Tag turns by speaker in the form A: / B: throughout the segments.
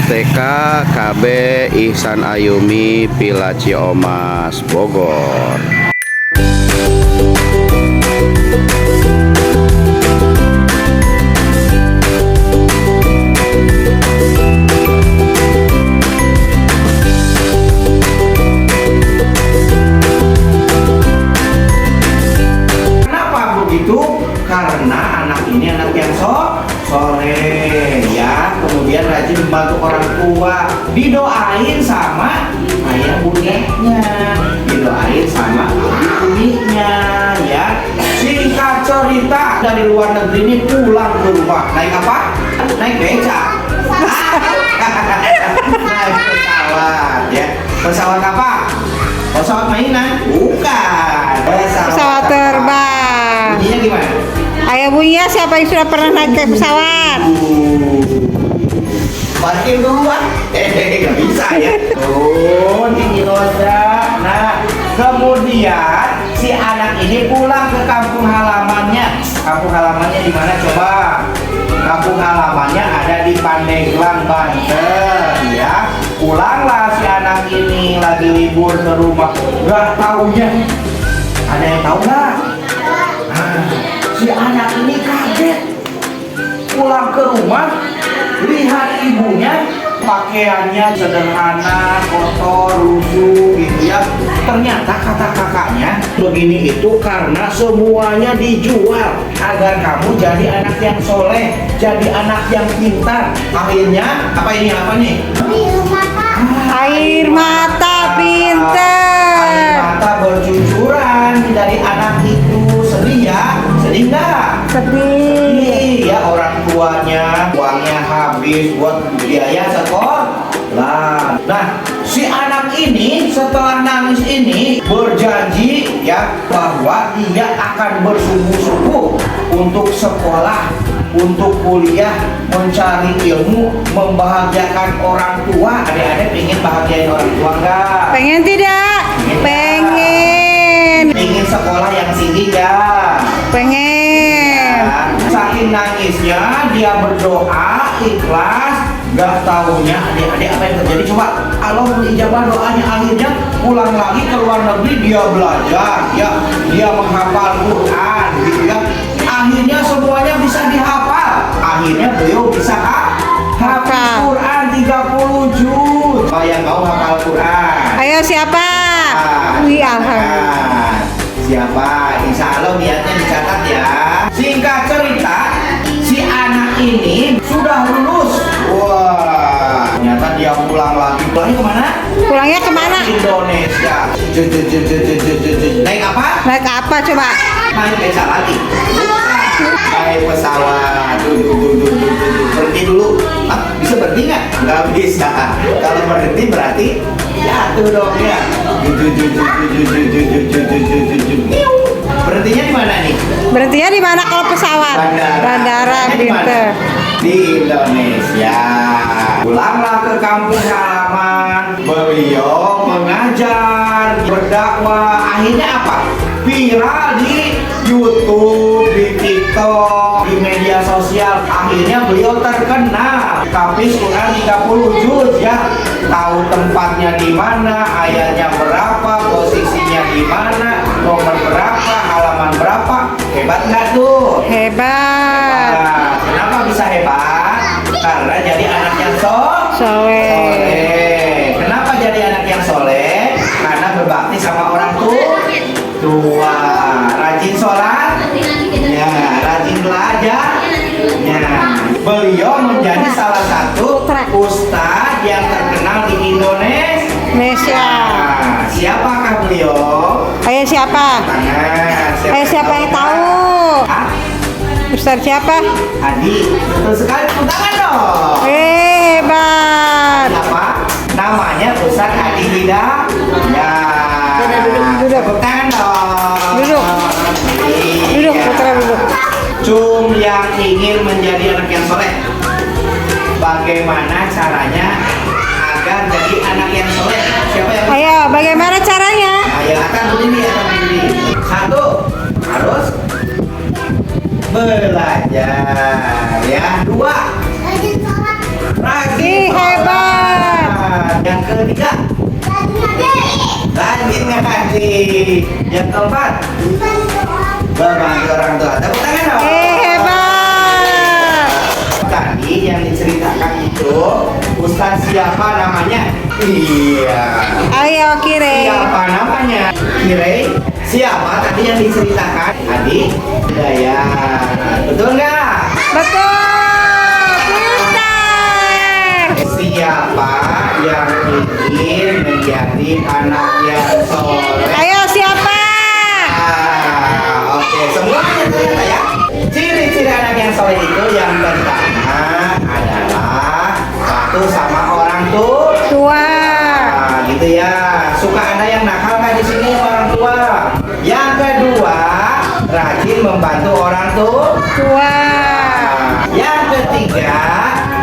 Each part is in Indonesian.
A: TK KB Ihsan Ayumi Villa Ciomas Bogor.
B: Kenapa begitu? Karena anak ini anak yang soleh ya, kemudian rajin membantu orang tua, didoain sama ayah bundanya, didoain sama ibunya ya. Singkat cerita, dari luar negeri ini pulang ke rumah naik apa? Naik beca. Naik pesawat ya. Pesawat apa? Pesawat mainan? Bukan.
C: Pesawat terbang.
B: Bunyinya gimana?
C: Ayo bunyinya, siapa yang sudah pernah naik ke pesawat?
B: Parkir dulu Pak. Nggak bisa ya. Oh, tinggi roda. Nah, kemudian si anak ini pulang ke kampung halamannya. Kampung halamannya di mana coba? Kampung halamannya ada di Pandeglang, Banten ya. Pulanglah si anak ini lagi libur ke rumah. Gak taunya. Ada yang tahu nggak? Nah, si anak ini kaget. Pulang ke rumah, lihat ibunya pakaiannya sederhana, kotor, lusuh gitu ya. Ternyata kata kakaknya begini itu karena semuanya dijual agar kamu jadi anak yang soleh, jadi anak yang pintar. Akhirnya apa ini, apa nih?
C: Air mata pinter.
B: Air mata bercucuran dari anak itu. Sedih ya? Sedih nggak?
C: Sedih.
B: Ya, orang tuanya uangnya habis buat biaya sekolah. Nah, si anak ini setelah nangis ini berjanji ya bahwa dia akan bersungguh-sungguh untuk sekolah, untuk kuliah, mencari ilmu, membahagiakan orang tua. Adik-adik pengen bahagiain orang tua nggak?
C: Pengen tidak? Pengen.
B: Ingin sekolah yang tinggi nggak?
C: Pengen.
B: Saking nangisnya dia berdoa ikhlas, gak taunya adik-adik apa yang terjadi. Coba Allah menijabah doanya, akhirnya pulang lagi ke luar negeri, dia belajar ya, dia menghafal Quran gitu ya. Akhirnya semuanya bisa dihafal. Akhirnya beliau bisa hafal Quran 30 juz. Oh, yang mau hafal Quran?
C: Ayo siapa? Wih, alhamdulillah.
B: Siapa? Insya Allah niatnya dicatat ya. Singkat cerita, si anak ini sudah lulus. Wah, ternyata dia pulang lagi. Pulangnya kemana?
C: Pulangnya kemana?
B: Indonesia. Naik apa?
C: Naik apa coba?
B: Naik beca lagi. Naik pesawat. Berhenti dulu. Ah, bisa berhenti nggak? Nggak bisa. Kalau berhenti berarti jatuh dong ya. Berhentinya di mana nih?
C: Berhentinya di mana kalau pesawat? Bandara pinter.
B: Di Indonesia. Pulanglah ke kampung halaman. Beliau mengajar, berdakwah. Akhirnya apa? Viral di YouTube, di TikTok, di media sosial. Akhirnya beliau terkenal. Tapi Quran 30 juz ya. Tahu tempatnya di mana, ayatnya berapa, posisinya di mana, nomor berapa, halaman berapa. Hebat nggak tuh?
C: Hebat.
B: Nah, kenapa bisa hebat? Karena jadi anak yang soleh. Kenapa jadi anak yang soleh? Karena berbakti sama orang tua. Rajin sholat, ya, rajin belajar. Ya. Beliau menjadi salah satu ustadz yang terkenal di Indonesia. Nah, siapakah beliau?
C: Ayo siapa? Ayo siapa yang tahu? Ustaz siapa?
B: Adi. Betul sekali, tepuk tangan dong.
C: Hebat.
B: Siapa? Namanya Ustaz Adi Hidayah. Ya.
C: Duduk.
B: Tepuk tangan dong.
C: Duduk. Duduk, putra duduk.
B: Cum yang ingin menjadi anak yang soleh, bagaimana caranya agar jadi anak yang soleh? Siapa yang?
C: Ayo, bagaimana caranya?
B: Ayo, akan berdiri. Satu, harus belajar ya. Dua, rajin
C: Hebat.
B: Yang ketiga, rajin ngaji. Yang keempat, membantu orang tua. Tepuk tangan dong.
C: Hebat.
B: Tadi yang diceritakan itu Ustaz siapa namanya? Iya.
C: Ayo Kire.
B: Siapa namanya? Kire. Siapa tadi yang diceritakan? Adik Hidayat. Betul nggak?
C: Betul. Pintar.
B: Siapa yang ingin menjadi anak yang soleh?
C: Ayo siapa?
B: Oke, semuanya ternyata ya. Ciri-ciri anak yang soleh itu yang pertama adalah satu sama orang tua. Gitu ya. Suka ada yang nakal nggak di sini orang tua? Yang kedua, rajin membantu orang tua. Yang ketiga,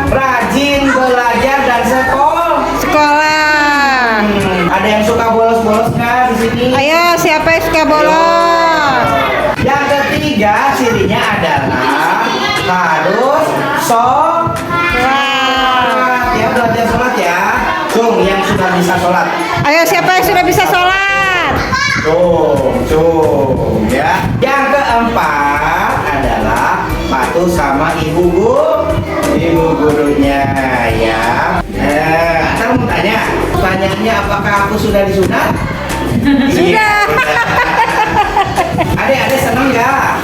B: rajin belajar dan
C: Sekolah.
B: Ada yang suka bolos-bolos nggak di sini?
C: Ayo siapa yang suka bolos?
B: Yang ketiga, cirinya adalah harus sholat. Ya, belajar sholat ya. Cung, yang sudah bisa sholat.
C: Ayo siapa yang sudah bisa sholat?
B: Cung, ya. Yang keempat adalah patuh sama ibu gurunya, ya. Ntar mau tanya, pertanyaannya apakah aku sudah disunat?
C: Sudah.
B: Adik-adik seneng nggak?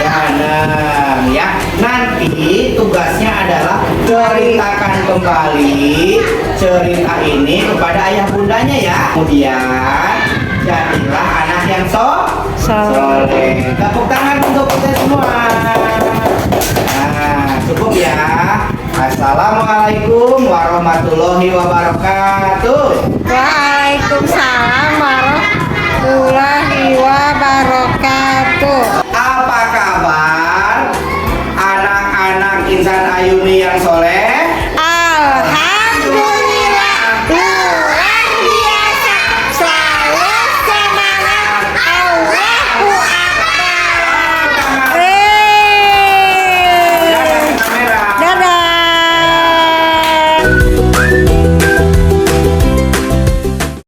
B: Seneng ya. Nanti tugasnya adalah ceritakan kembali cerita ini kepada ayah bundanya ya. Kemudian jadilah anak yang soleh. Tepuk tangan untuk kita semua. Nah, cukup ya. Assalamualaikum warahmatullahi wabarakatuh.